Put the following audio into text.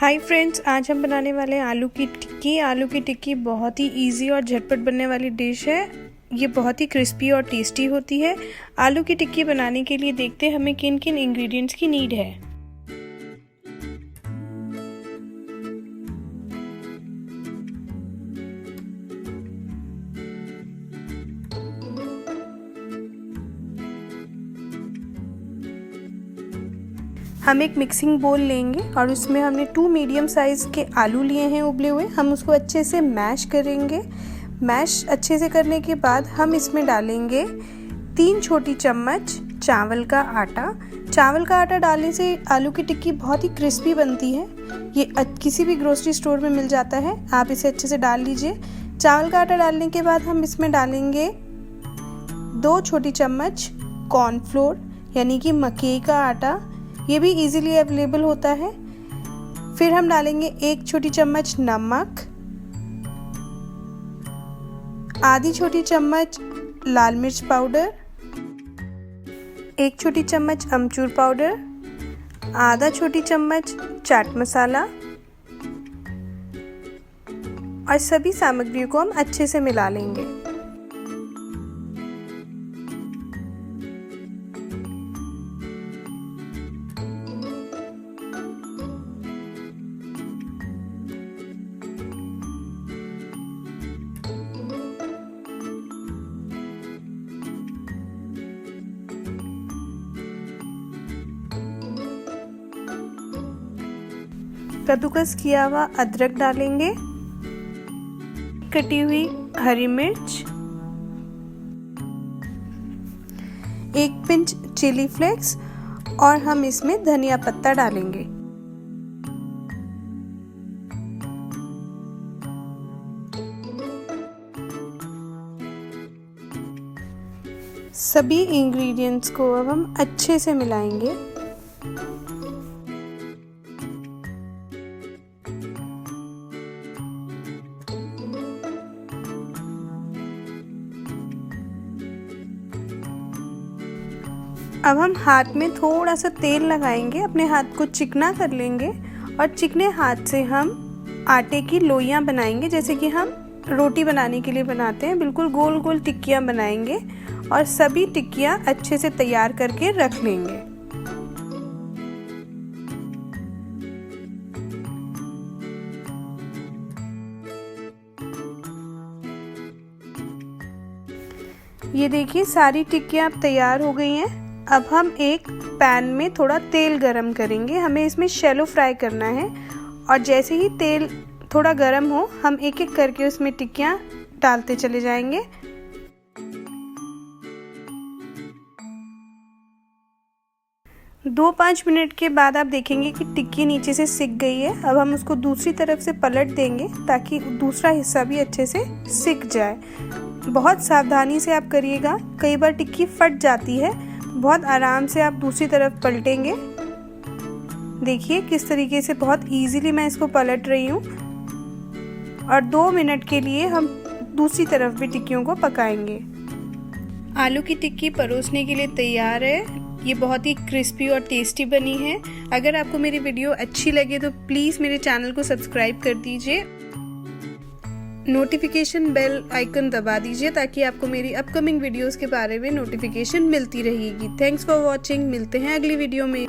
Hi friends, आज हम बनाने वाले हैं आलू की टिक्की। आलू की टिक्की बहुत ही इजी और झटपट बनने वाली डिश है। ये बहुत ही क्रिस्पी और टेस्टी होती है। आलू की टिक्की बनाने के लिए देखते हैं हमें किन किन इंग्रेडिएंट्स की नीड है। हम एक मिक्सिंग बोल लेंगे और उसमें हमने 2 मीडियम साइज़ के आलू लिए हैं उबले हुए। हम उसको अच्छे से मैश करेंगे। मैश अच्छे से करने के बाद हम इसमें डालेंगे 3 छोटी चम्मच चावल का आटा। चावल का आटा डालने से आलू की टिक्की बहुत ही क्रिस्पी बनती है। ये किसी भी ग्रोसरी स्टोर में मिल जाता है, आप इसे अच्छे से डाल लीजिए। चावल का आटा डालने के बाद हम इसमें डालेंगे 2 छोटी चम्मच कॉर्नफ्लोर यानी कि मकई का आटा, ये भी इजीली अवेलेबल होता है। फिर हम डालेंगे 1 छोटी चम्मच नमक, आधी छोटी चम्मच लाल मिर्च पाउडर, 1 छोटी चम्मच अमचूर पाउडर, आधा छोटी चम्मच चाट मसाला और सभी सामग्रियों को हम अच्छे से मिला लेंगे। कद्दूकस किया हुआ अदरक डालेंगे, कटी हुई हरी मिर्च, 1 पिंच चिली फ्लेक्स और हम इसमें धनिया पत्ता डालेंगे। सभी इंग्रेडिएंट्स को अब हम अच्छे से मिलाएंगे। अब हम हाथ में थोड़ा सा तेल लगाएंगे, अपने हाथ को चिकना कर लेंगे और चिकने हाथ से हम आटे की लोइयां बनाएंगे, जैसे कि हम रोटी बनाने के लिए बनाते हैं। बिल्कुल गोल गोल टिक्कियां बनाएंगे और सभी टिक्कियां अच्छे से तैयार करके रख लेंगे। ये देखिए सारी टिक्कियां अब तैयार हो गई हैं। अब हम एक पैन में थोड़ा तेल गरम करेंगे। हमें इसमें शैलो फ्राई करना है और जैसे ही तेल थोड़ा गरम हो हम एक एक करके उसमें टिक्कियाँ डालते चले जाएंगे। दो 5 मिनट के बाद आप देखेंगे कि टिक्की नीचे से सिक गई है। अब हम उसको दूसरी तरफ से पलट देंगे ताकि दूसरा हिस्सा भी अच्छे से सिक जाए। बहुत सावधानी से आप करिएगा, कई बार टिक्की फट जाती है। बहुत आराम से आप दूसरी तरफ पलटेंगे। देखिए किस तरीके से बहुत इजीली मैं इसको पलट रही हूँ और 2 मिनट के लिए हम दूसरी तरफ भी टिक्कियों को पकाएंगे। आलू की टिक्की परोसने के लिए तैयार है। ये बहुत ही क्रिस्पी और टेस्टी बनी है। अगर आपको मेरी वीडियो अच्छी लगे तो प्लीज़ मेरे चैनल को सब्सक्राइब कर दीजिए, नोटिफिकेशन बेल आइकन दबा दीजिए ताकि आपको मेरी अपकमिंग वीडियोस के बारे में नोटिफिकेशन मिलती रहेगी। Thanks for watching. मिलते हैं अगली वीडियो में।